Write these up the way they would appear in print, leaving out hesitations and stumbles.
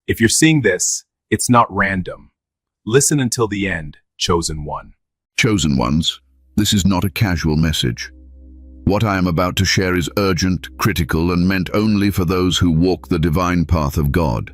If you're seeing this, it's not random. Listen until the end, chosen one. Chosen ones, this is not a casual message. What I am about to share is urgent, critical, and meant only for those who walk the divine path of God.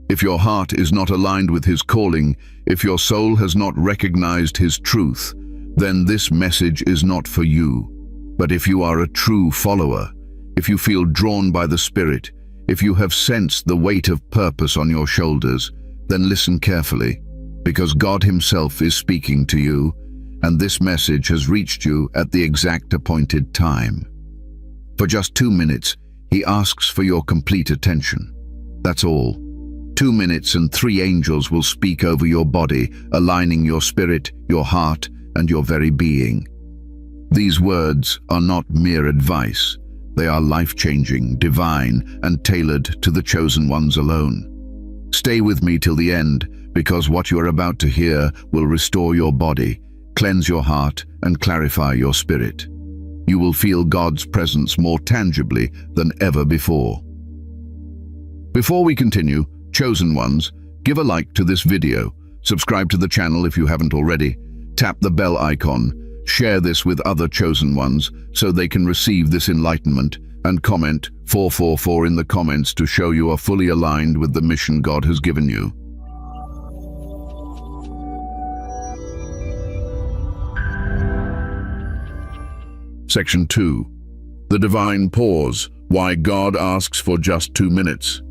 If your heart is not aligned with His calling, if your soul has not recognized His truth, then this message is not for you. But if you are a true follower, if you feel drawn by the Spirit, if you have sensed the weight of purpose on your shoulders, then listen carefully, because God Himself is speaking to you, and this message has reached you at the exact appointed time. For just 2 minutes, He asks for your complete attention. That's all. 2 minutes and 3 angels will speak over your body, aligning your spirit, your heart, and your very being. These words are not mere advice. They are life-changing, divine, and tailored to the chosen ones alone. Stay with me till the end, because what you are about to hear will restore your body, cleanse your heart, and clarify your spirit. You will feel God's presence more tangibly than ever before. Before we continue, chosen ones, give a like to this video, subscribe to the channel if you haven't already, tap the bell icon, share this with other chosen ones so they can receive this enlightenment, and comment 444 in the comments to show you are fully aligned with the mission God has given you. Section 2. The Divine Pause. Why God asks for just 2 minutes.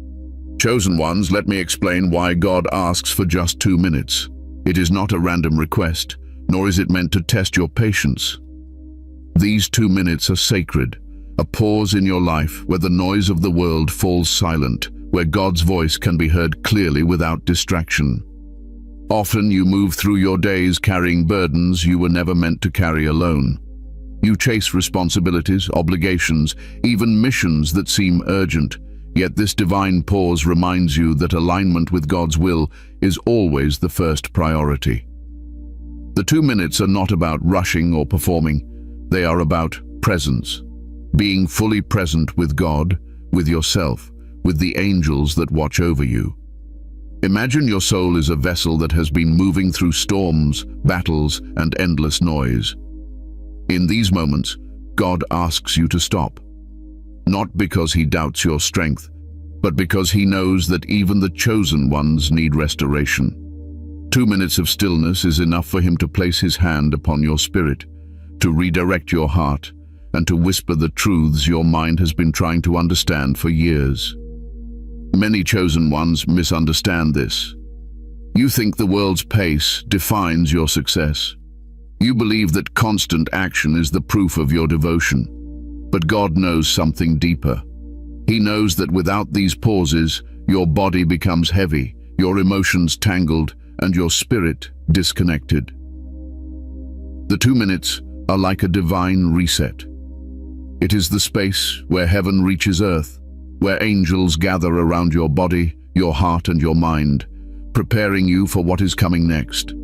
Chosen ones, let me explain why God asks for just 2 minutes. It is not a random request, nor is it meant to test your patience. These 2 minutes are sacred, a pause in your life where the noise of the world falls silent, where God's voice can be heard clearly without distraction. Often you move through your days carrying burdens you were never meant to carry alone. You chase responsibilities, obligations, even missions that seem urgent, yet this divine pause reminds you that alignment with God's will is always the first priority. The 2 minutes are not about rushing or performing. They are about presence, being fully present with God, with yourself, with the angels that watch over you. Imagine your soul is a vessel that has been moving through storms, battles, and endless noise. In these moments, God asks you to stop, not because He doubts your strength, but because He knows that even the chosen ones need restoration. 2 minutes of stillness is enough for Him to place His hand upon your spirit, to redirect your heart, and to whisper the truths your mind has been trying to understand for years. Many chosen ones misunderstand this. You think the world's pace defines your success. You believe that constant action is the proof of your devotion. But God knows something deeper. He knows that without these pauses, your body becomes heavy, your emotions tangled, and your spirit disconnected. The 2 minutes are like a divine reset. It is the space where heaven reaches earth, where angels gather around your body, your heart, and your mind, preparing you for what is coming next.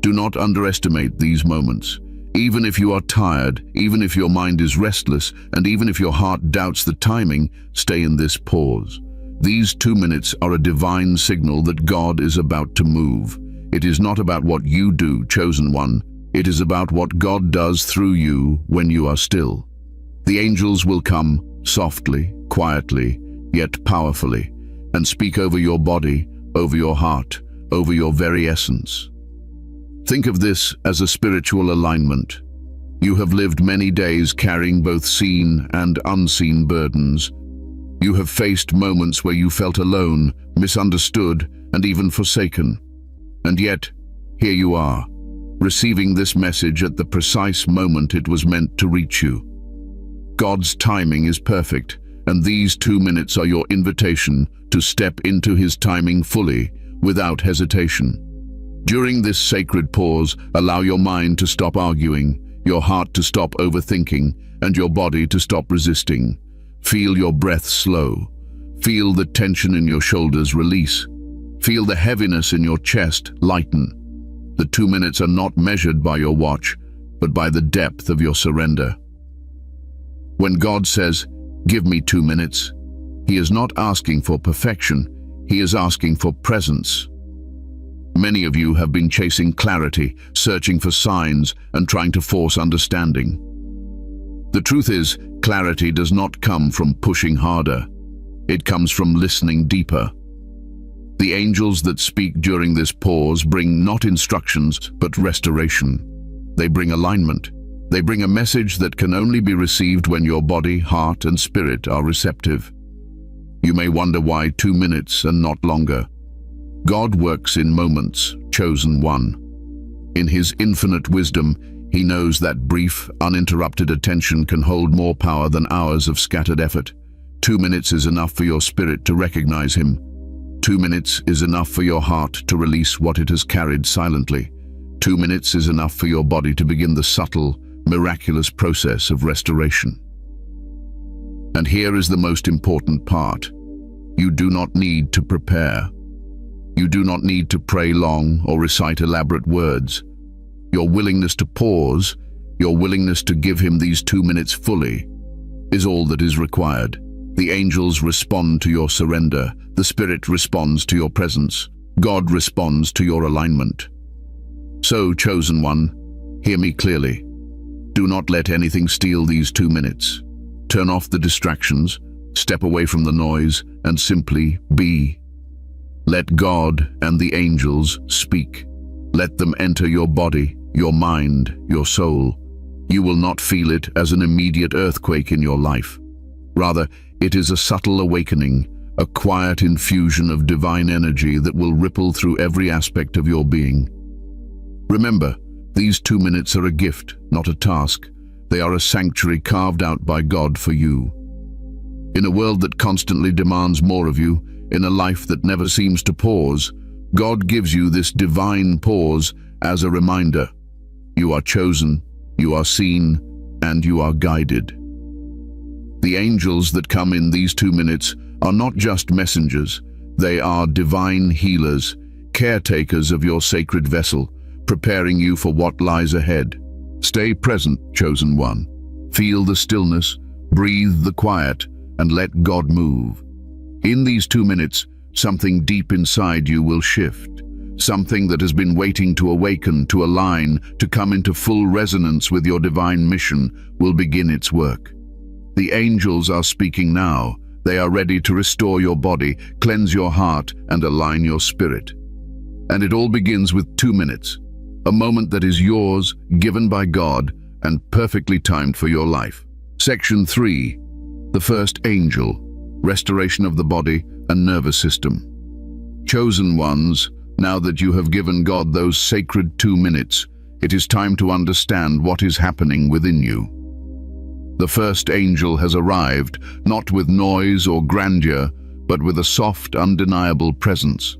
Do not underestimate these moments. Even if you are tired, even if your mind is restless, and even if your heart doubts the timing, stay in this pause. These 2 minutes are a divine signal that God is about to move. It is not about what you do, chosen one. It is about what God does through you when you are still. The angels will come softly, quietly, yet powerfully, and speak over your body, over your heart, over your very essence. Think of this as a spiritual alignment. You have lived many days carrying both seen and unseen burdens. You have faced moments where you felt alone, misunderstood, and even forsaken. And yet, here you are, receiving this message at the precise moment it was meant to reach you. God's timing is perfect, and these 2 minutes are your invitation to step into His timing fully, without hesitation. During this sacred pause, allow your mind to stop arguing, your heart to stop overthinking, and your body to stop resisting. Feel your breath slow. Feel the tension in your shoulders release. Feel the heaviness in your chest lighten. The 2 minutes are not measured by your watch, but by the depth of your surrender. When God says, "Give me 2 minutes," He is not asking for perfection. He is asking for presence. Many of you have been chasing clarity, searching for signs, and trying to force understanding. The truth is, clarity does not come from pushing harder. It comes from listening deeper. The angels that speak during this pause bring not instructions, but restoration. They bring alignment. They bring a message that can only be received when your body, heart, and spirit are receptive. You may wonder why 2 minutes and not longer. God works in moments, chosen one. In His infinite wisdom, He knows that brief, uninterrupted attention can hold more power than hours of scattered effort. 2 minutes is enough for your spirit to recognize Him. 2 minutes is enough for your heart to release what it has carried silently. 2 minutes is enough for your body to begin the subtle, miraculous process of restoration. And here is the most important part. You do not need to prepare. You do not need to pray long or recite elaborate words. Your willingness to pause, your willingness to give Him these 2 minutes fully, is all that is required. The angels respond to your surrender. The Spirit responds to your presence. God responds to your alignment. So, chosen one, hear me clearly. Do not let anything steal these 2 minutes. Turn off the distractions, step away from the noise, and simply be. Let God and the angels speak. Let them enter your body, your mind, your soul. You will not feel it as an immediate earthquake in your life. Rather, it is a subtle awakening, a quiet infusion of divine energy that will ripple through every aspect of your being. Remember, these 2 minutes are a gift, not a task. They are a sanctuary carved out by God for you. In a world that constantly demands more of you, in a life that never seems to pause, God gives you this divine pause as a reminder. You are chosen, you are seen, and you are guided. The angels that come in these 2 minutes are not just messengers. They are divine healers, caretakers of your sacred vessel, preparing you for what lies ahead. Stay present, chosen one. Feel the stillness, breathe the quiet, and let God move. In these 2 minutes, something deep inside you will shift. Something that has been waiting to awaken, to align, to come into full resonance with your divine mission will begin its work. The angels are speaking now. They are ready to restore your body, cleanse your heart, and align your spirit. And it all begins with 2 minutes, a moment that is yours, given by God, and perfectly timed for your life. Section 3. The first angel, restoration of the body and nervous system. Chosen ones, now that you have given God those sacred 2 minutes, it is time to understand what is happening within you. The first angel has arrived, not with noise or grandeur, but with a soft, undeniable presence.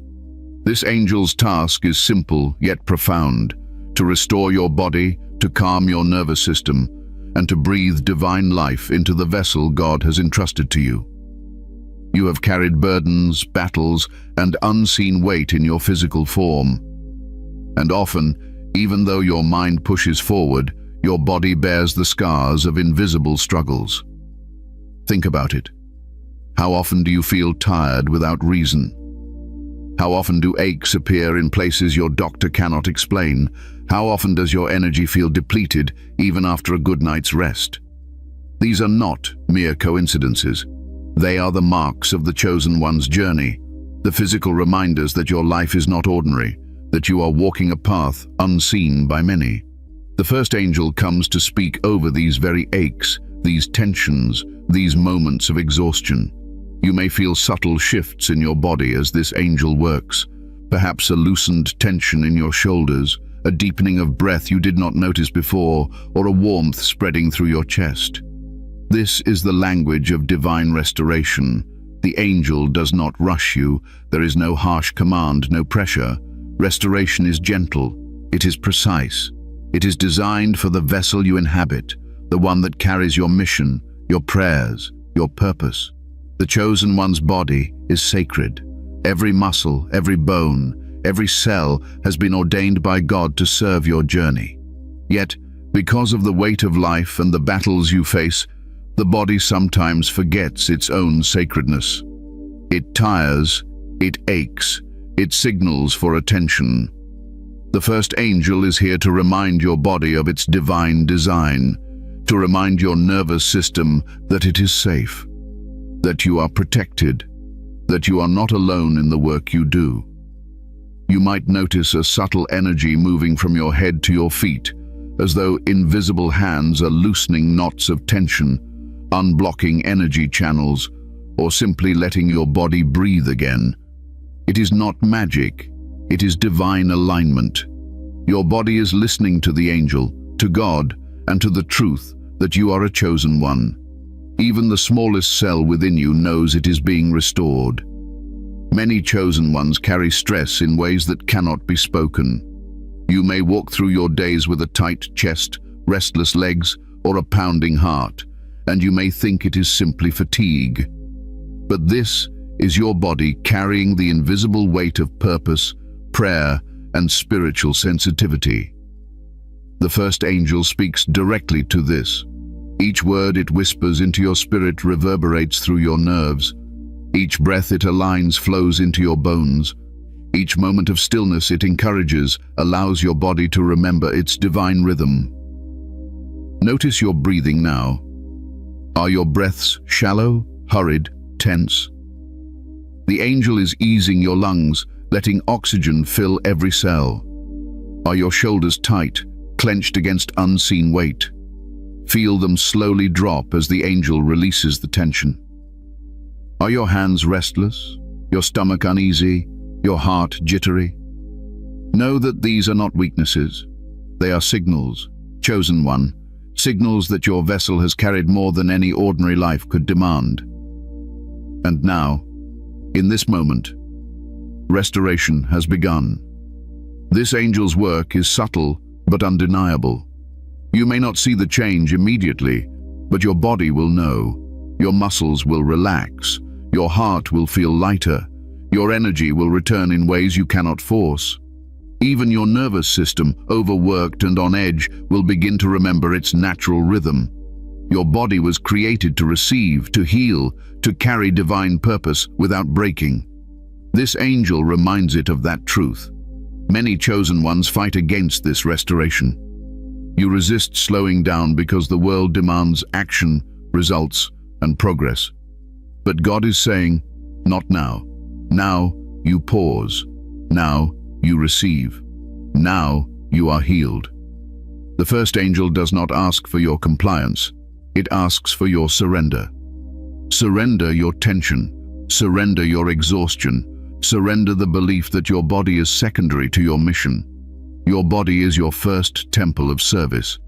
This angel's task is simple yet profound: to restore your body, to calm your nervous system, and to breathe divine life into the vessel God has entrusted to you. You have carried burdens, battles, and unseen weight in your physical form. And often, even though your mind pushes forward, your body bears the scars of invisible struggles. Think about it. How often do you feel tired without reason? How often do aches appear in places your doctor cannot explain? How often does your energy feel depleted even after a good night's rest? These are not mere coincidences. They are the marks of the chosen one's journey, the physical reminders that your life is not ordinary, that you are walking a path unseen by many. The first angel comes to speak over these very aches, these tensions, these moments of exhaustion. You may feel subtle shifts in your body as this angel works, perhaps a loosened tension in your shoulders, a deepening of breath you did not notice before, or a warmth spreading through your chest. This is the language of divine restoration. The angel does not rush you. There is no harsh command, no pressure. Restoration is gentle. It is precise. It is designed for the vessel you inhabit, the one that carries your mission, your prayers, your purpose. The chosen one's body is sacred. Every muscle, every bone, every cell has been ordained by God to serve your journey. Yet, because of the weight of life and the battles you face, the body sometimes forgets its own sacredness. It tires, It aches. It signals for attention. The first angel is here to remind your body of its divine design, to remind your nervous system that it is safe, that you are protected, that you are not alone in the work you do. You might notice a subtle energy moving from your head to your feet, as though invisible hands are loosening knots of tension, unblocking energy channels, or simply letting your body breathe again. It is not magic, it is divine alignment. Your body is listening to the angel, to God, and to the truth that you are a chosen one. Even the smallest cell within you knows it is being restored. Many chosen ones carry stress in ways that cannot be spoken. You may walk through your days with a tight chest, restless legs, or a pounding heart, and you may think it is simply fatigue. But this is your body carrying the invisible weight of purpose, prayer, and spiritual sensitivity. The first angel speaks directly to this. Each word it whispers into your spirit reverberates through your nerves. Each breath it aligns flows into your bones. Each moment of stillness it encourages, allows your body to remember its divine rhythm. Notice your breathing now. Are your breaths shallow, hurried, tense? The angel is easing your lungs, letting oxygen fill every cell. Are your shoulders tight, clenched against unseen weight? Feel them slowly drop as the angel releases the tension. Are your hands restless, your stomach uneasy, your heart jittery? Know that these are not weaknesses. They are signals, chosen one, signals that your vessel has carried more than any ordinary life could demand. And now, in this moment, restoration has begun. This angel's work is subtle but undeniable. You may not see the change immediately, but your body will know. Your muscles will relax. Your heart will feel lighter. Your energy will return in ways you cannot force. Even your nervous system, overworked and on edge, will begin to remember its natural rhythm. Your body was created to receive, to heal, to carry divine purpose without breaking. This angel reminds it of that truth. Many chosen ones fight against this restoration. You resist slowing down because the world demands action, results, and progress. But God is saying, not now. Now you pause. Now you receive. Now you are healed. The first angel does not ask for your compliance. It asks for your surrender. Surrender your tension. Surrender your exhaustion. Surrender the belief that your body is secondary to your mission. Your body is your first temple of service.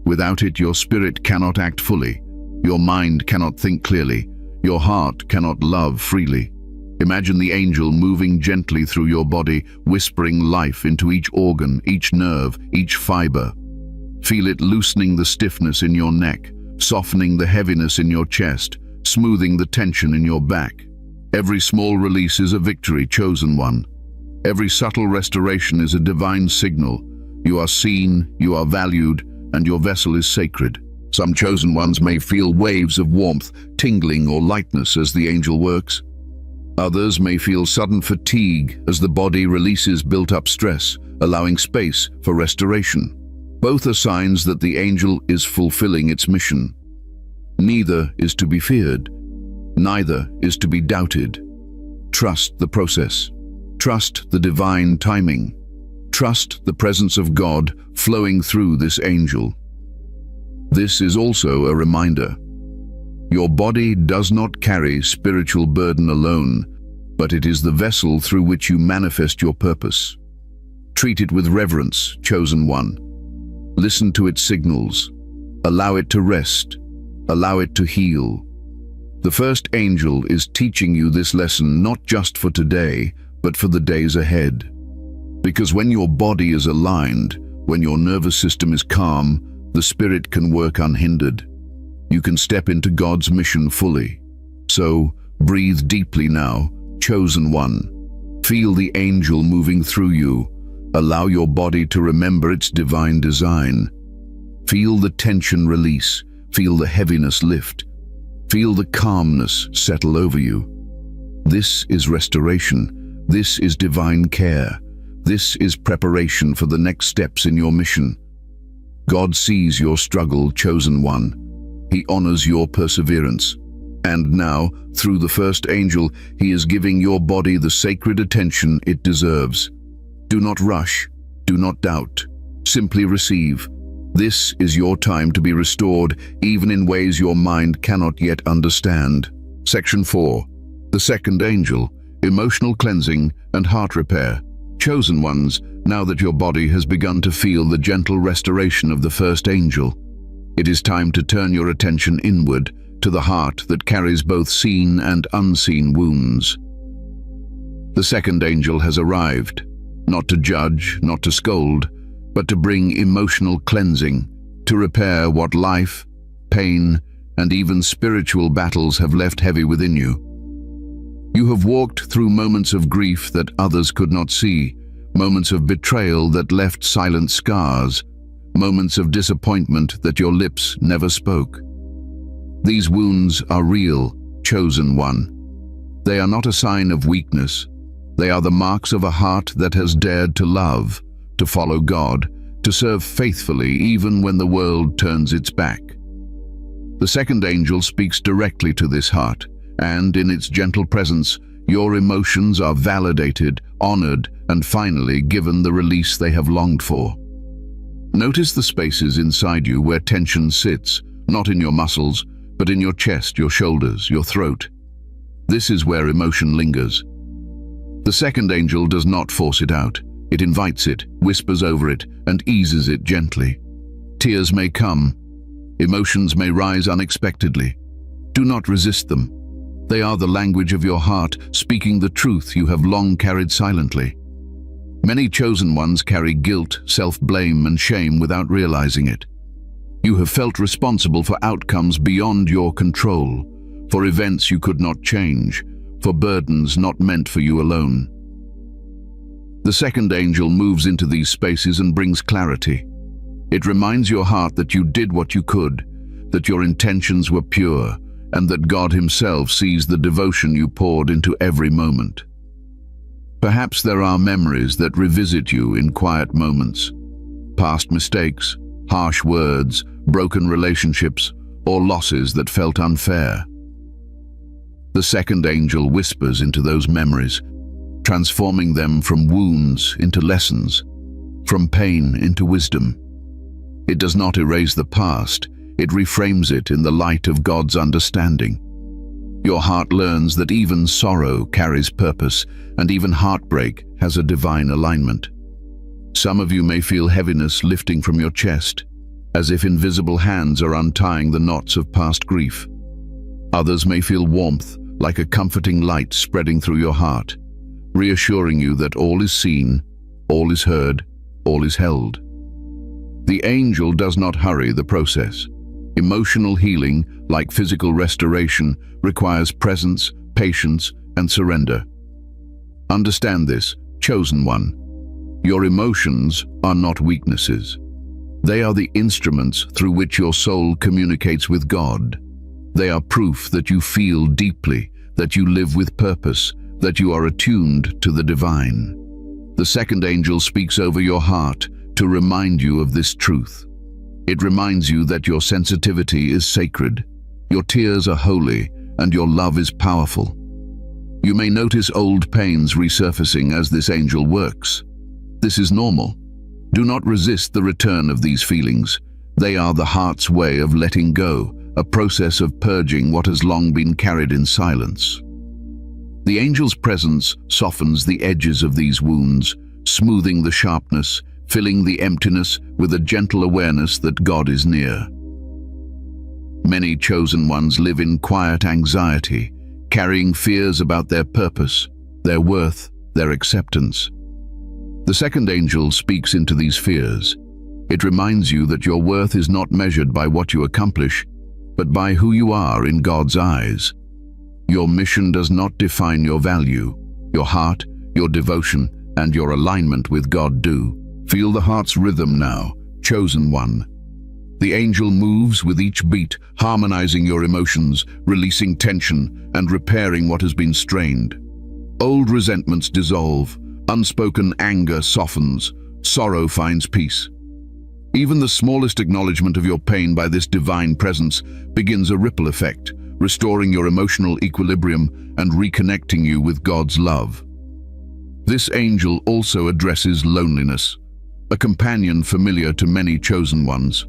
Without it, your spirit cannot act fully. Your mind cannot think clearly. Your heart cannot love freely. Imagine the angel moving gently through your body, whispering life into each organ, each nerve, each fiber. Feel it loosening the stiffness in your neck, softening the heaviness in your chest, smoothing the tension in your back. Every small release is a victory, chosen one. Every subtle restoration is a divine signal. You are seen, you are valued, and your vessel is sacred. Some chosen ones may feel waves of warmth, tingling, or lightness as the angel works. Others may feel sudden fatigue as the body releases built-up stress, allowing space for restoration. Both are signs that the angel is fulfilling its mission. Neither is to be feared. Neither is to be doubted. Trust the process. Trust the divine timing. Trust the presence of God flowing through this angel. This is also a reminder. Your body does not carry spiritual burden alone, but it is the vessel through which you manifest your purpose. Treat it with reverence, chosen one. Listen to its signals. Allow it to rest. Allow it to heal. The first angel is teaching you this lesson not just for today, but for the days ahead. Because when your body is aligned, when your nervous system is calm, the spirit can work unhindered. You can step into God's mission fully. So, breathe deeply now, chosen one. Feel the angel moving through you. Allow your body to remember its divine design. Feel the tension release. Feel the heaviness lift. Feel the calmness settle over you. This is restoration. This is divine care. This is preparation for the next steps in your mission. God sees your struggle, chosen one. He honors your perseverance. And now, through the first angel, he is giving your body the sacred attention it deserves. Do not rush. Do not doubt. Simply receive. This is your time to be restored, even in ways your mind cannot yet understand. Section 4. The second angel, emotional cleansing and heart repair. Chosen ones, now that your body has begun to feel the gentle restoration of the first angel, it is time to turn your attention inward to the heart that carries both seen and unseen wounds. The second angel has arrived, not to judge, not to scold, but to bring emotional cleansing, to repair what life, pain, and even spiritual battles have left heavy within you. You have walked through moments of grief that others could not see, moments of betrayal that left silent scars, moments of disappointment that your lips never spoke. These wounds are real, chosen one. They are not a sign of weakness. They are the marks of a heart that has dared to love, to follow God, to serve faithfully even when the world turns its back. The second angel speaks directly to this heart, and in its gentle presence, your emotions are validated, honored, and finally given the release they have longed for. Notice the spaces inside you where tension sits, not in your muscles, but in your chest, your shoulders, your throat. This is where emotion lingers. The second angel does not force it out. It invites it, whispers over it, and eases it gently. Tears may come. Emotions may rise unexpectedly. Do not resist them. They are the language of your heart, speaking the truth you have long carried silently. Many chosen ones carry guilt, self-blame, and shame without realizing it. You have felt responsible for outcomes beyond your control, for events you could not change, for burdens not meant for you alone. The second angel moves into these spaces and brings clarity. It reminds your heart that you did what you could, that your intentions were pure, and that God Himself sees the devotion you poured into every moment. Perhaps there are memories that revisit you in quiet moments. Past mistakes, harsh words, broken relationships, or losses that felt unfair. The second angel whispers into those memories, transforming them from wounds into lessons, from pain into wisdom. It does not erase the past, it reframes it in the light of God's understanding. Your heart learns that even sorrow carries purpose, and even heartbreak has a divine alignment. Some of you may feel heaviness lifting from your chest, as if invisible hands are untying the knots of past grief. Others may feel warmth, like a comforting light spreading through your heart, reassuring you that all is seen, all is heard, all is held. The angel does not hurry the process. Emotional healing, like physical restoration, requires presence, patience, and surrender. Understand this, chosen one. Your emotions are not weaknesses. They are the instruments through which your soul communicates with God. They are proof that you feel deeply, that you live with purpose, that you are attuned to the divine. The second angel speaks over your heart to remind you of this truth. It reminds you that your sensitivity is sacred, your tears are holy, and your love is powerful. You may notice old pains resurfacing as this angel works. This is normal. Do not resist the return of these feelings. They are the heart's way of letting go, a process of purging what has long been carried in silence. The angel's presence softens the edges of these wounds, smoothing the sharpness, filling the emptiness with a gentle awareness that God is near. Many chosen ones live in quiet anxiety, carrying fears about their purpose, their worth, their acceptance. The second angel speaks into these fears. It reminds you that your worth is not measured by what you accomplish, but by who you are in God's eyes. Your mission does not define your value. Your heart, your devotion, and your alignment with God do. Feel the heart's rhythm now, chosen one. The angel moves with each beat, harmonizing your emotions, releasing tension, and repairing what has been strained. Old resentments dissolve, unspoken anger softens, sorrow finds peace. Even the smallest acknowledgement of your pain by this divine presence begins a ripple effect, restoring your emotional equilibrium and reconnecting you with God's love. This angel also addresses loneliness, a companion familiar to many chosen ones.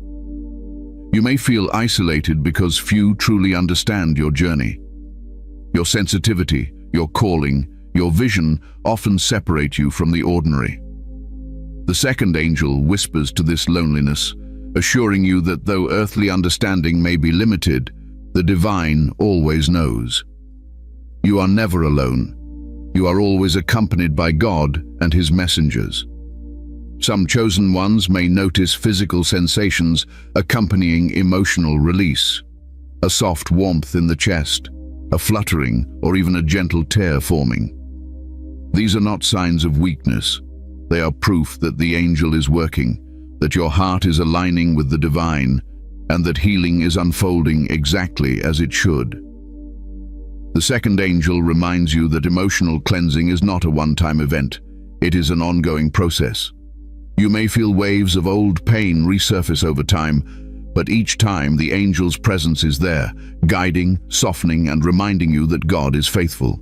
You may feel isolated because few truly understand your journey. Your sensitivity, your calling, your vision often separate you from the ordinary. The second angel whispers to this loneliness, assuring you that though earthly understanding may be limited, the divine always knows. You are never alone. You are always accompanied by God and His messengers. Some chosen ones may notice physical sensations accompanying emotional release, a soft warmth in the chest, a fluttering, or even a gentle tear forming. These are not signs of weakness. They are proof that the angel is working, that your heart is aligning with the divine, and that healing is unfolding exactly as it should. The second angel reminds you that emotional cleansing is not a one-time event. It is an ongoing process. You may feel waves of old pain resurface over time, but each time the angel's presence is there, guiding, softening, and reminding you that God is faithful.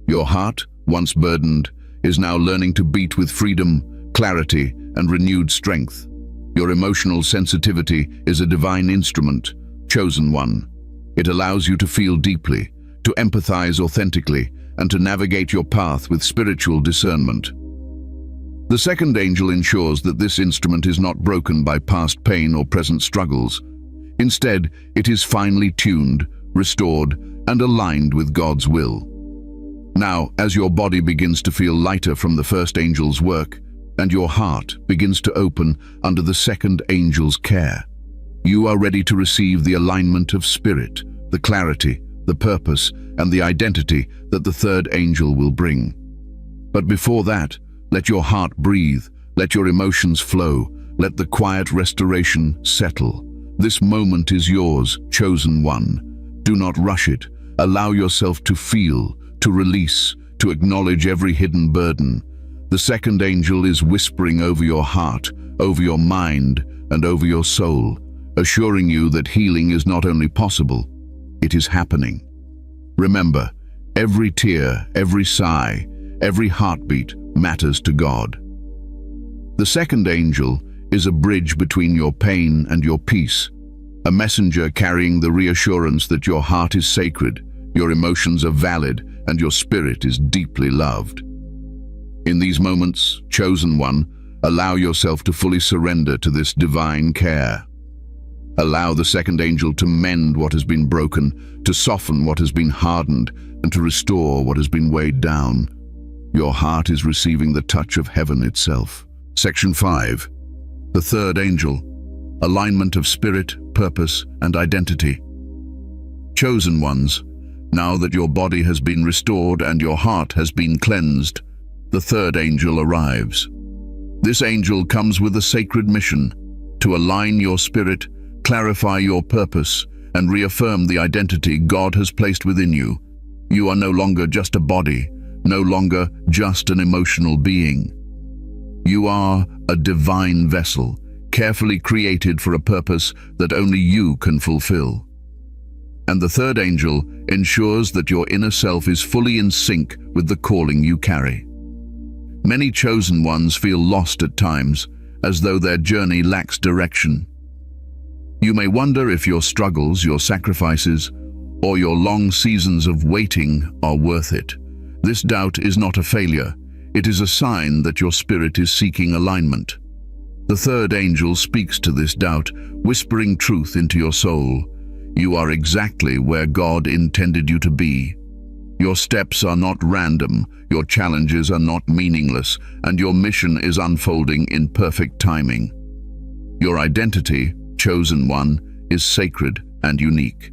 Your heart, once burdened, is now learning to beat with freedom, clarity, and renewed strength. Your emotional sensitivity is a divine instrument, chosen one. It allows you to feel deeply, to empathize authentically, and to navigate your path with spiritual discernment. The second angel ensures that this instrument is not broken by past pain or present struggles. Instead, it is finely tuned, restored, and aligned with God's will. Now, as your body begins to feel lighter from the first angel's work, and your heart begins to open under the second angel's care, you are ready to receive the alignment of spirit, the clarity, the purpose, and the identity that the third angel will bring. But before that, let your heart breathe, let your emotions flow, let the quiet restoration settle. This moment is yours, chosen one. Do not rush it. Allow yourself to feel, to release, to acknowledge every hidden burden. The second angel is whispering over your heart, over your mind, and over your soul, assuring you that healing is not only possible, it is happening. Remember, every tear, every sigh, every heartbeat matters to God. The second angel is a bridge between your pain and your peace, a messenger carrying the reassurance that your heart is sacred, your emotions are valid, and your spirit is deeply loved. In these moments, chosen one, allow yourself to fully surrender to this divine care. Allow the second angel to mend what has been broken, to soften what has been hardened, and to restore what has been weighed down. Your heart is receiving the touch of heaven itself. Section 5. The third angel. Alignment of spirit, purpose, and identity. Chosen ones, now that your body has been restored and your heart has been cleansed, the third angel arrives. This angel comes with a sacred mission to align your spirit, clarify your purpose, and reaffirm the identity God has placed within you. You are no longer just a body, no longer just an emotional being. You are a divine vessel, carefully created for a purpose that only you can fulfill. And the third angel ensures that your inner self is fully in sync with the calling you carry. Many chosen ones feel lost at times, as though their journey lacks direction. You may wonder if your struggles, your sacrifices, or your long seasons of waiting are worth it. This doubt is not a failure. It is a sign that your spirit is seeking alignment. The third angel speaks to this doubt, whispering truth into your soul. You are exactly where God intended you to be. Your steps are not random, your challenges are not meaningless, and your mission is unfolding in perfect timing. Your identity, chosen one, is sacred and unique.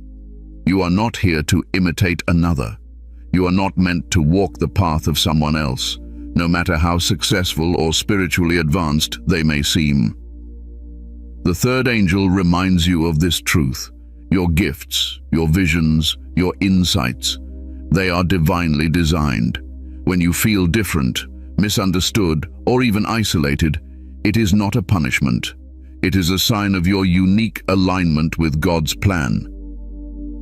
You are not here to imitate another. You are not meant to walk the path of someone else, no matter how successful or spiritually advanced they may seem. The third angel reminds you of this truth. Your gifts, your visions, your insights, they are divinely designed. When you feel different, misunderstood, or even isolated, it is not a punishment. It is a sign of your unique alignment with God's plan.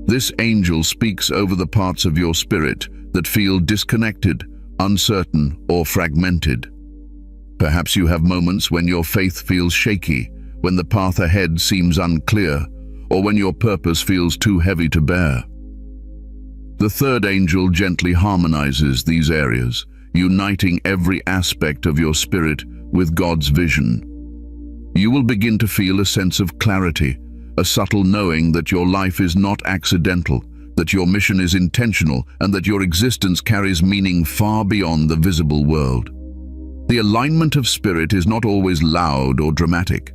This angel speaks over the parts of your spirit that feel disconnected, uncertain, or fragmented. Perhaps you have moments when your faith feels shaky, when the path ahead seems unclear, or when your purpose feels too heavy to bear. The third angel gently harmonizes these areas, uniting every aspect of your spirit with God's vision. You will begin to feel a sense of clarity, a subtle knowing that your life is not accidental, that your mission is intentional, and that your existence carries meaning far beyond the visible world. The alignment of spirit is not always loud or dramatic.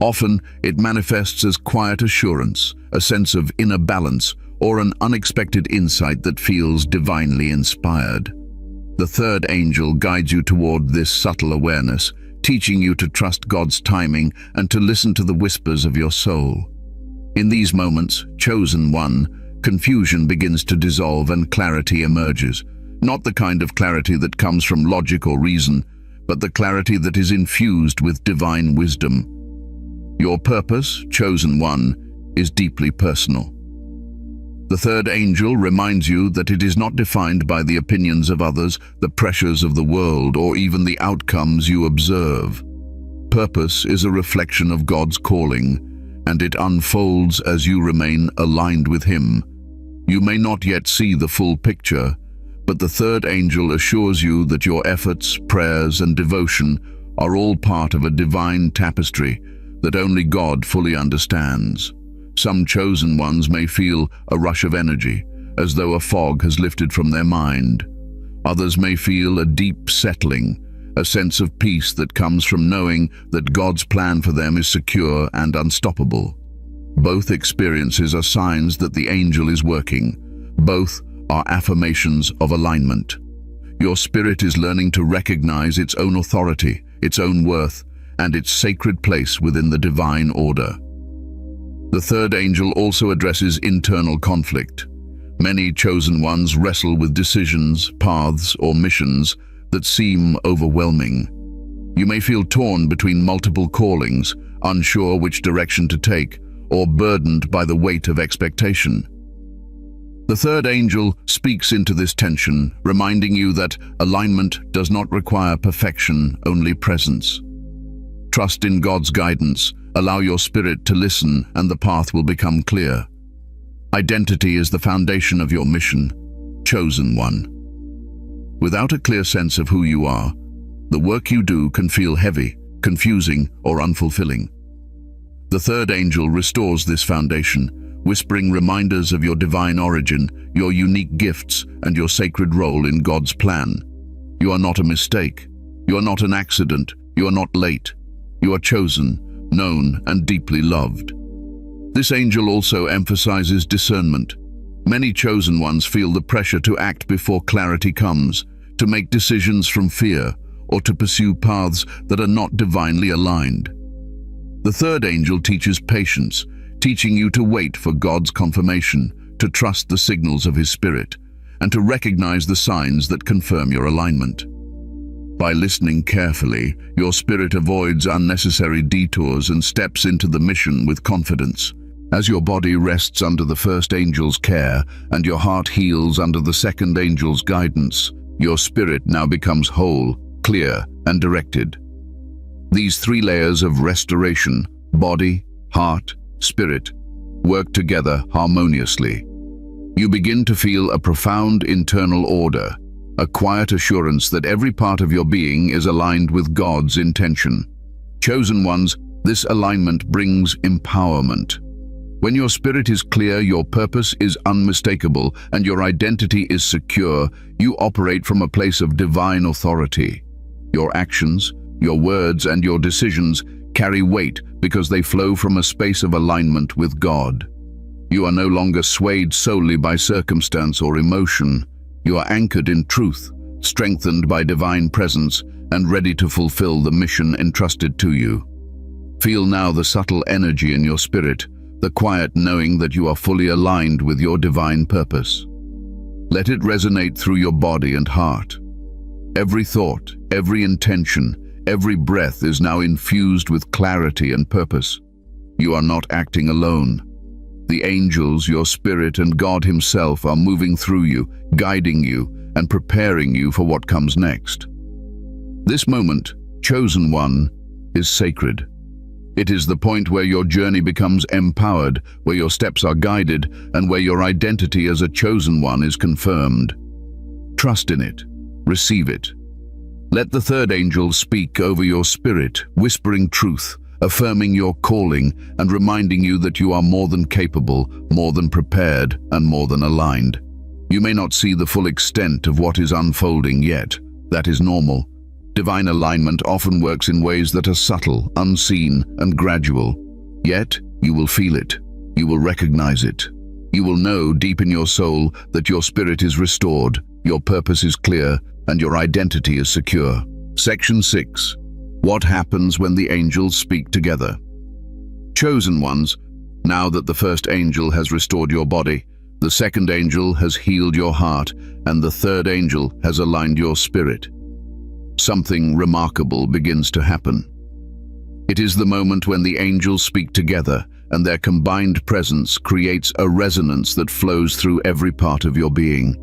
Often, it manifests as quiet assurance, a sense of inner balance, or an unexpected insight that feels divinely inspired. The third angel guides you toward this subtle awareness, teaching you to trust God's timing and to listen to the whispers of your soul. In these moments, chosen one, confusion begins to dissolve and clarity emerges. Not the kind of clarity that comes from logic or reason, but the clarity that is infused with divine wisdom. Your purpose, chosen one, is deeply personal. The third angel reminds you that it is not defined by the opinions of others, the pressures of the world, or even the outcomes you observe. Purpose is a reflection of God's calling, and it unfolds as you remain aligned with Him. You may not yet see the full picture, but the third angel assures you that your efforts, prayers, and devotion are all part of a divine tapestry that only God fully understands. Some chosen ones may feel a rush of energy, as though a fog has lifted from their mind. Others may feel a deep settling, a sense of peace that comes from knowing that God's plan for them is secure and unstoppable. Both experiences are signs that the angel is working. Both are affirmations of alignment. Your spirit is learning to recognize its own authority, its own worth, and its sacred place within the divine order. The third angel also addresses internal conflict. Many chosen ones wrestle with decisions, paths, or missions that seem overwhelming. You may feel torn between multiple callings, unsure which direction to take, or burdened by the weight of expectation. The third angel speaks into this tension, reminding you that alignment does not require perfection, only presence. Trust in God's guidance, allow your spirit to listen, and the path will become clear. Identity is the foundation of your mission, chosen one. Without a clear sense of who you are, the work you do can feel heavy, confusing, or unfulfilling. The third angel restores this foundation, whispering reminders of your divine origin, your unique gifts, and your sacred role in God's plan. You are not a mistake. You are not an accident. You are not late. You are chosen, known, and deeply loved. This angel also emphasizes discernment. Many chosen ones feel the pressure to act before clarity comes, to make decisions from fear, or to pursue paths that are not divinely aligned. The third angel teaches patience, teaching you to wait for God's confirmation, to trust the signals of His Spirit, and to recognize the signs that confirm your alignment. By listening carefully, your spirit avoids unnecessary detours and steps into the mission with confidence. As your body rests under the first angel's care and your heart heals under the second angel's guidance, your spirit now becomes whole, clear, and directed. These three layers of restoration, body, heart, spirit, work together harmoniously. You begin to feel a profound internal order, a quiet assurance that every part of your being is aligned with God's intention. Chosen ones, this alignment brings empowerment. When your spirit is clear, your purpose is unmistakable, and your identity is secure, you operate from a place of divine authority. Your actions, your words, and your decisions carry weight because they flow from a space of alignment with God. You are no longer swayed solely by circumstance or emotion. You are anchored in truth, strengthened by divine presence, and ready to fulfill the mission entrusted to you. Feel now the subtle energy in your spirit, the quiet knowing that you are fully aligned with your divine purpose. Let it resonate through your body and heart. Every thought, every intention, every breath is now infused with clarity and purpose. You are not acting alone. The angels, your spirit, and God Himself are moving through you, guiding you, and preparing you for what comes next. This moment, chosen one, is sacred. It is the point where your journey becomes empowered, where your steps are guided, and where your identity as a chosen one is confirmed. Trust in it. Receive it. Let the third angel speak over your spirit, whispering truth, affirming your calling, and reminding you that you are more than capable, more than prepared, and more than aligned. You may not see the full extent of what is unfolding yet. That is normal. Divine alignment often works in ways that are subtle, unseen, and gradual. Yet, you will feel it. You will recognize it. You will know deep in your soul that your spirit is restored, your purpose is clear, and your identity is secure. Section 6. What happens when the angels speak together? Chosen ones, now that the first angel has restored your body, the second angel has healed your heart, and the third angel has aligned your spirit, something remarkable begins to happen. It is the moment when the angels speak together, and their combined presence creates a resonance that flows through every part of your being.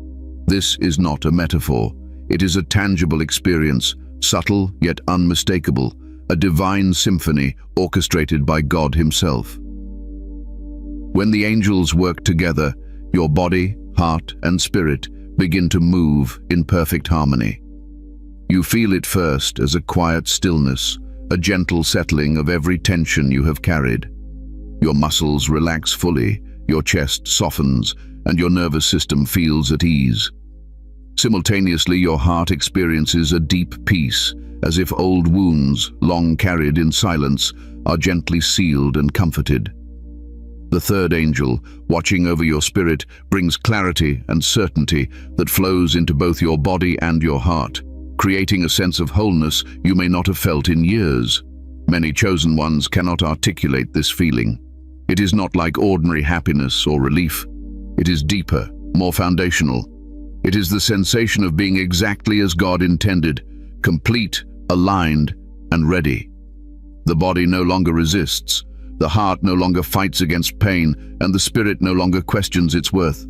This is not a metaphor. It is a tangible experience, subtle yet unmistakable, a divine symphony orchestrated by God Himself. When the angels work together, your body, heart, and spirit begin to move in perfect harmony. You feel it first as a quiet stillness, a gentle settling of every tension you have carried. Your muscles relax fully, your chest softens, and your nervous system feels at ease. Simultaneously, your heart experiences a deep peace, as if old wounds, long carried in silence, are gently sealed and comforted. The third angel, watching over your spirit, brings clarity and certainty that flows into both your body and your heart, creating a sense of wholeness you may not have felt in years. Many chosen ones cannot articulate this feeling. It is not like ordinary happiness or relief. It is deeper, more foundational. It is the sensation of being exactly as God intended, complete, aligned, and ready. The body no longer resists, the heart no longer fights against pain, and the spirit no longer questions its worth.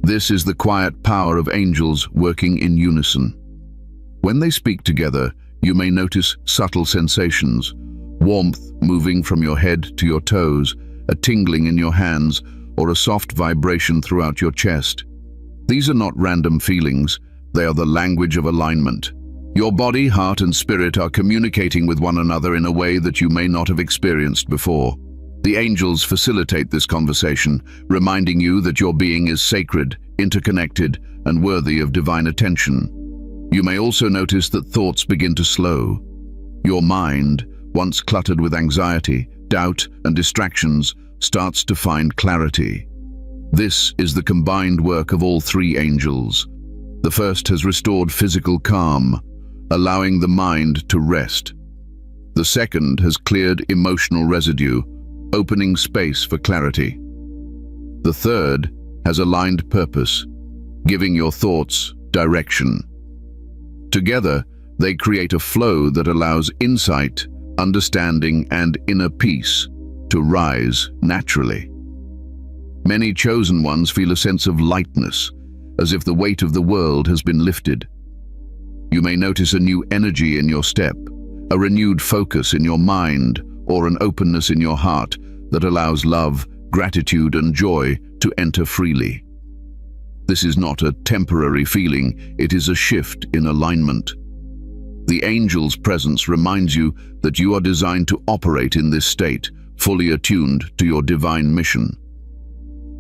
This is the quiet power of angels working in unison. When they speak together, you may notice subtle sensations, warmth moving from your head to your toes, a tingling in your hands, or a soft vibration throughout your chest. These are not random feelings, they are the language of alignment. Your body, heart, and spirit are communicating with one another in a way that you may not have experienced before. The angels facilitate this conversation, reminding you that your being is sacred, interconnected, and worthy of divine attention. You may also notice that thoughts begin to slow. Your mind, once cluttered with anxiety, doubt, and distractions, starts to find clarity. This is the combined work of all three angels. The first has restored physical calm, allowing the mind to rest. The second has cleared emotional residue, opening space for clarity. The third has aligned purpose, giving your thoughts direction. Together, they create a flow that allows insight, understanding, and inner peace to rise naturally. Many chosen ones feel a sense of lightness, as if the weight of the world has been lifted. You may notice a new energy in your step, a renewed focus in your mind, or an openness in your heart that allows love, gratitude, and joy to enter freely. This is not a temporary feeling, it is a shift in alignment. The angel's presence reminds you that you are designed to operate in this state, fully attuned to your divine mission.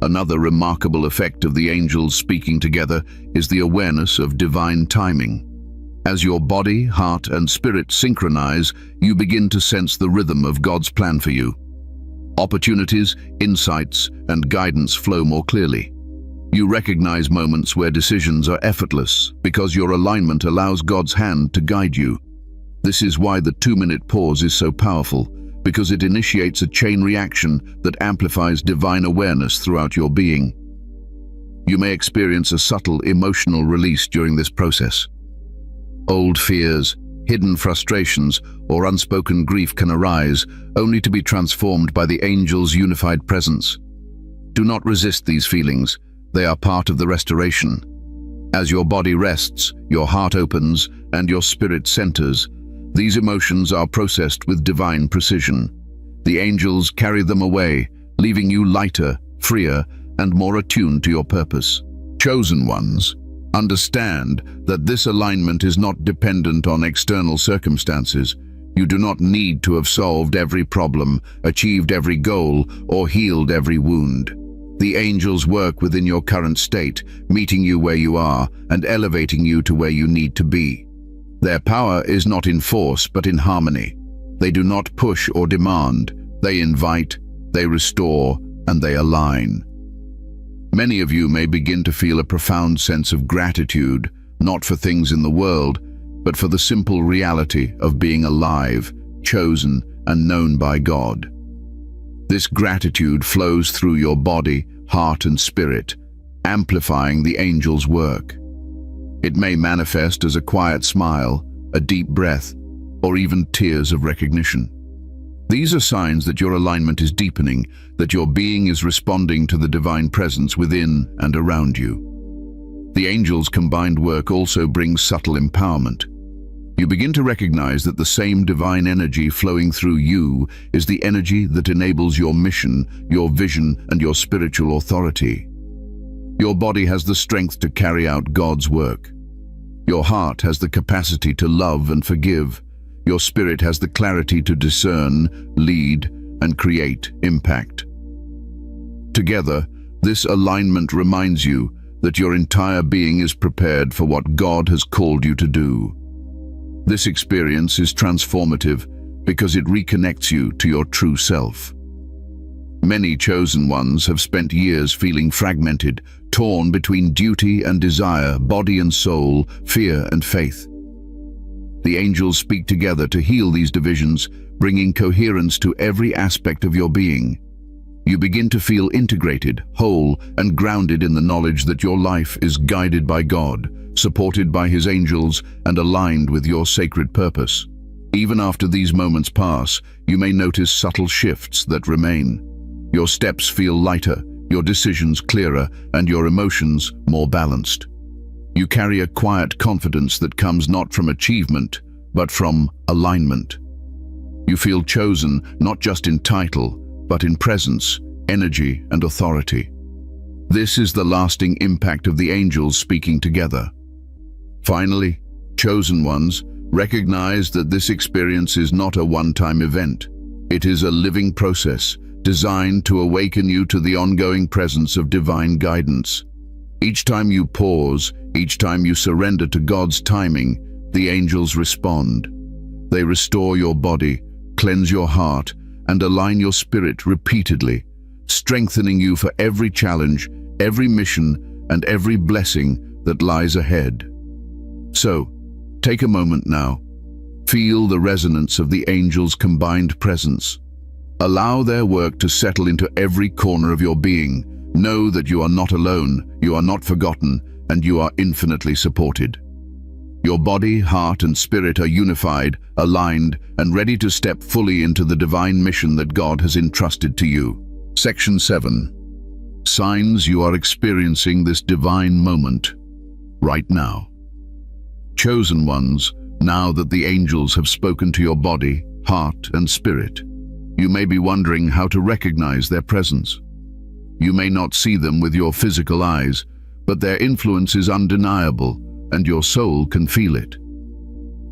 Another remarkable effect of the angels speaking together is the awareness of divine timing. As your body, heart, and spirit synchronize, you begin to sense the rhythm of God's plan for you. Opportunities, insights, and guidance flow more clearly. You recognize moments where decisions are effortless because your alignment allows God's hand to guide you. This is why the 2-minute pause is so powerful, because it initiates a chain reaction that amplifies divine awareness throughout your being. You may experience a subtle emotional release during this process. Old fears, hidden frustrations, or unspoken grief can arise, only to be transformed by the angel's unified presence. Do not resist these feelings. They are part of the restoration. As your body rests, your heart opens, and your spirit centers, these emotions are processed with divine precision. The angels carry them away, leaving you lighter, freer, and more attuned to your purpose. Chosen ones, understand that this alignment is not dependent on external circumstances. You do not need to have solved every problem, achieved every goal, or healed every wound. The angels work within your current state, meeting you where you are and elevating you to where you need to be. Their power is not in force but in harmony. They do not push or demand. They invite, they restore, and they align. Many of you may begin to feel a profound sense of gratitude, not for things in the world, but for the simple reality of being alive, chosen, and known by God. This gratitude flows through your body, heart, and spirit, amplifying the angel's work. It may manifest as a quiet smile, a deep breath, or even tears of recognition. These are signs that your alignment is deepening, that your being is responding to the divine presence within and around you. The angels' combined work also brings subtle empowerment. You begin to recognize that the same divine energy flowing through you is the energy that enables your mission, your vision, and your spiritual authority. Your body has the strength to carry out God's work. Your heart has the capacity to love and forgive. Your spirit has the clarity to discern, lead, and create impact. Together, this alignment reminds you that your entire being is prepared for what God has called you to do. This experience is transformative because it reconnects you to your true self. Many chosen ones have spent years feeling fragmented, torn between duty and desire, body and soul, fear and faith. The angels speak together to heal these divisions, bringing coherence to every aspect of your being. You begin to feel integrated, whole, and grounded in the knowledge that your life is guided by God, supported by His angels, and aligned with your sacred purpose. Even after these moments pass, you may notice subtle shifts that remain. Your steps feel lighter, your decisions clearer, and your emotions more balanced. You carry a quiet confidence that comes not from achievement, but from alignment. You feel chosen not just in title, but in presence, energy, and authority. This is the lasting impact of the angels speaking together. Finally, chosen ones, recognize that this experience is not a one-time event. It is a living process, designed to awaken you to the ongoing presence of divine guidance. Each time you pause, each time you surrender to God's timing, the angels respond. They restore your body, cleanse your heart, and align your spirit repeatedly, strengthening you for every challenge, every mission, and every blessing that lies ahead. So, take a moment now. Feel the resonance of the angels' combined presence. Allow their work to settle into every corner of your being. Know that you are not alone, you are not forgotten, and you are infinitely supported. Your body, heart, and spirit are unified, aligned, and ready to step fully into the divine mission that God has entrusted to you. Section 7. Signs you are experiencing this divine moment right now. Chosen ones, now that the angels have spoken to your body, heart, and spirit, you may be wondering how to recognize their presence. You may not see them with your physical eyes, but their influence is undeniable, and your soul can feel it.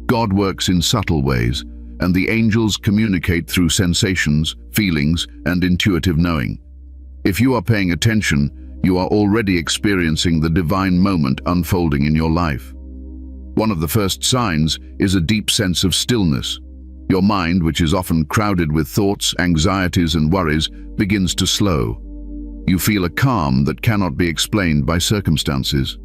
God works in subtle ways, and the angels communicate through sensations, feelings, and intuitive knowing. If you are paying attention, you are already experiencing the divine moment unfolding in your life. One of the first signs is a deep sense of stillness. Your mind, which is often crowded with thoughts, anxieties, and worries, begins to slow. You feel a calm that cannot be explained by circumstances.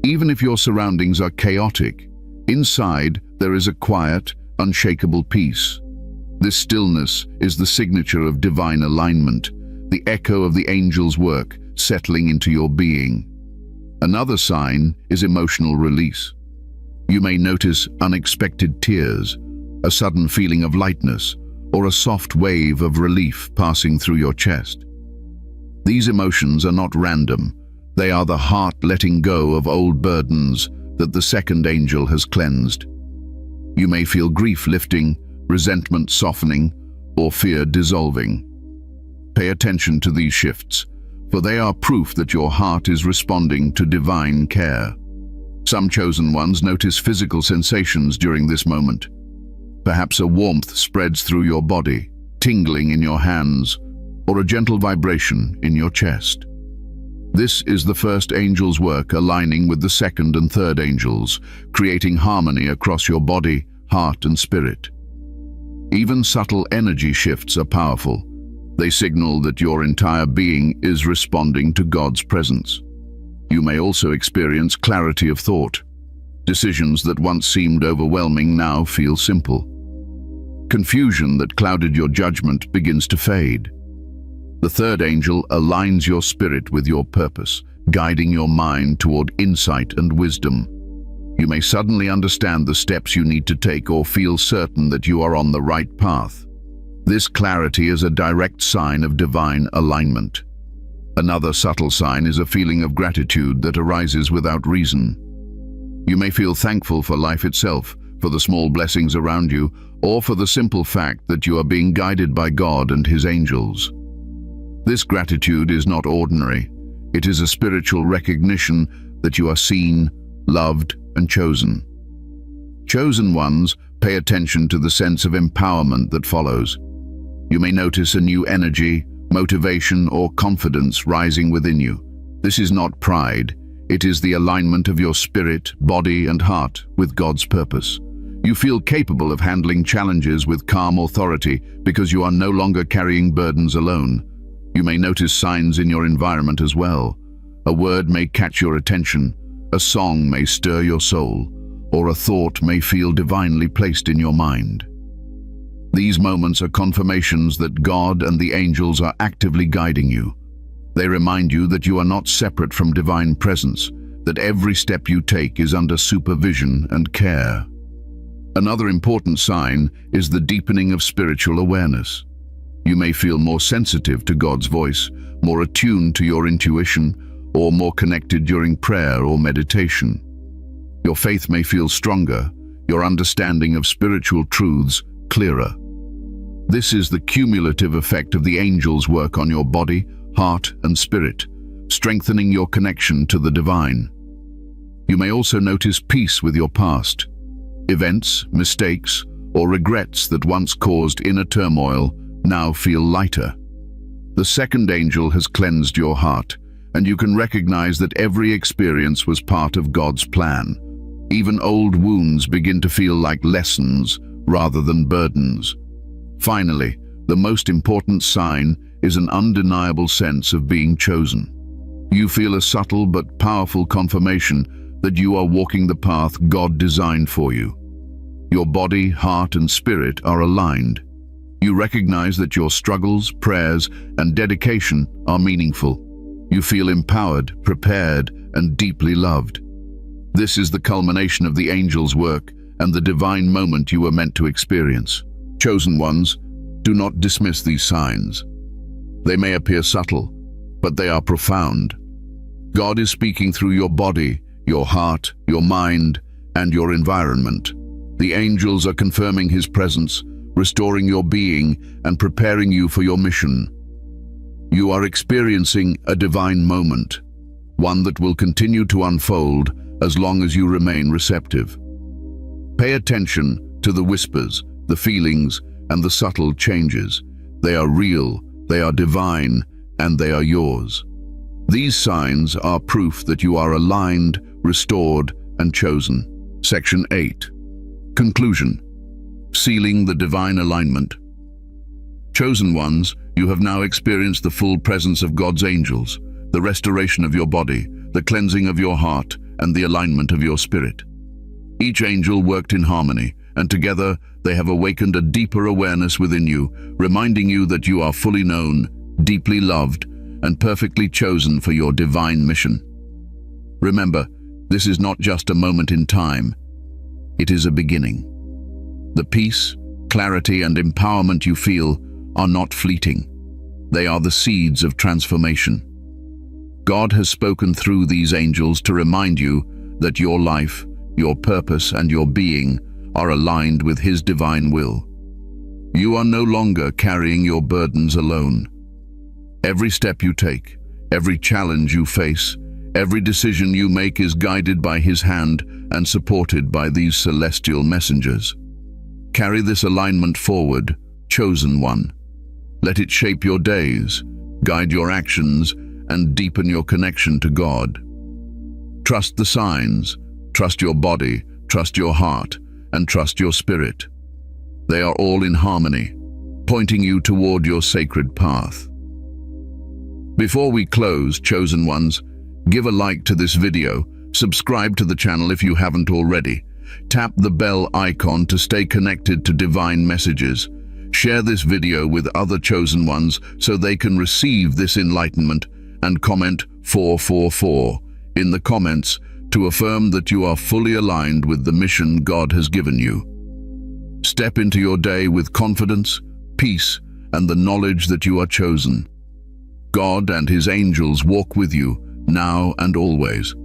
Even if your surroundings are chaotic, inside there is a quiet, unshakable peace. This stillness is the signature of divine alignment, the echo of the angel's work settling into your being. Another sign is emotional release. You may notice unexpected tears, a sudden feeling of lightness, or a soft wave of relief passing through your chest. These emotions are not random. They are the heart letting go of old burdens that the second angel has cleansed. You may feel grief lifting, resentment softening, or fear dissolving. Pay attention to these shifts, for they are proof that your heart is responding to divine care. Some chosen ones notice physical sensations during this moment. Perhaps a warmth spreads through your body, tingling in your hands, or a gentle vibration in your chest. This is the first angel's work aligning with the second and third angels, creating harmony across your body, heart, and spirit. Even subtle energy shifts are powerful. They signal that your entire being is responding to God's presence. You may also experience clarity of thought. Decisions that once seemed overwhelming now feel simple. Confusion that clouded your judgment begins to fade. The third angel aligns your spirit with your purpose, guiding your mind toward insight and wisdom. You may suddenly understand the steps you need to take or feel certain that you are on the right path. This clarity is a direct sign of divine alignment. Another subtle sign is a feeling of gratitude that arises without reason. You may feel thankful for life itself, for the small blessings around you, or for the simple fact that you are being guided by God and His angels. This gratitude is not ordinary. It is a spiritual recognition that you are seen, loved, and chosen. Chosen ones pay attention to the sense of empowerment that follows. You may notice a new energy, motivation, or confidence rising within you. This is not pride. It is the alignment of your spirit, body, and heart with God's purpose. You feel capable of handling challenges with calm authority because you are no longer carrying burdens alone. You may notice signs in your environment as well. A word may catch your attention, a song may stir your soul, or a thought may feel divinely placed in your mind. These moments are confirmations that God and the angels are actively guiding you. They remind you that you are not separate from divine presence, that every step you take is under supervision and care. Another important sign is the deepening of spiritual awareness. You may feel more sensitive to God's voice, more attuned to your intuition, or more connected during prayer or meditation. Your faith may feel stronger, your understanding of spiritual truths clearer. This is the cumulative effect of the angels' work on your body, heart, and spirit, strengthening your connection to the divine. You may also notice peace with your past. Events, mistakes, or regrets that once caused inner turmoil now feel lighter. The second angel has cleansed your heart, and you can recognize that every experience was part of God's plan. Even old wounds begin to feel like lessons rather than burdens. Finally, the most important sign is an undeniable sense of being chosen. You feel a subtle but powerful confirmation that you are walking the path God designed for you. Your body, heart, and spirit are aligned. You recognize that your struggles, prayers, and dedication are meaningful. You feel empowered, prepared, and deeply loved. This is the culmination of the angel's work and the divine moment you were meant to experience. Chosen ones, do not dismiss these signs. They may appear subtle, but they are profound. God is speaking through your body, your heart, your mind, and your environment. The angels are confirming His presence, restoring your being, and preparing you for your mission. You are experiencing a divine moment, one that will continue to unfold as long as you remain receptive. Pay attention to the whispers, the feelings, and the subtle changes. They are real, they are divine, and they are yours. These signs are proof that you are aligned, restored, and chosen. Section 8. Conclusion. Sealing the divine alignment. Chosen ones, you have now experienced the full presence of God's angels, the restoration of your body, the cleansing of your heart, and the alignment of your spirit. Each angel worked in harmony, and together they have awakened a deeper awareness within you, reminding you that you are fully known, deeply loved, and perfectly chosen for your divine mission. Remember, this is not just a moment in time. It is a beginning. The peace, clarity, and empowerment you feel are not fleeting. They are the seeds of transformation. God has spoken through these angels to remind you that your life, your purpose, and your being are aligned with His divine will. You are no longer carrying your burdens alone. Every step you take, every challenge you face, every decision you make is guided by His hand and supported by these celestial messengers. Carry this alignment forward, chosen one. Let it shape your days, guide your actions, and deepen your connection to God. Trust the signs, trust your body, trust your heart, and trust your spirit. They are all in harmony, pointing you toward your sacred path. Before we close, chosen ones, give a like to this video, subscribe to the channel if you haven't already, tap the bell icon to stay connected to divine messages, share this video with other chosen ones so they can receive this enlightenment, and comment 444 in the comments to affirm that you are fully aligned with the mission God has given you. Step into your day with confidence, peace, and the knowledge that you are chosen. God and His angels walk with you now and always.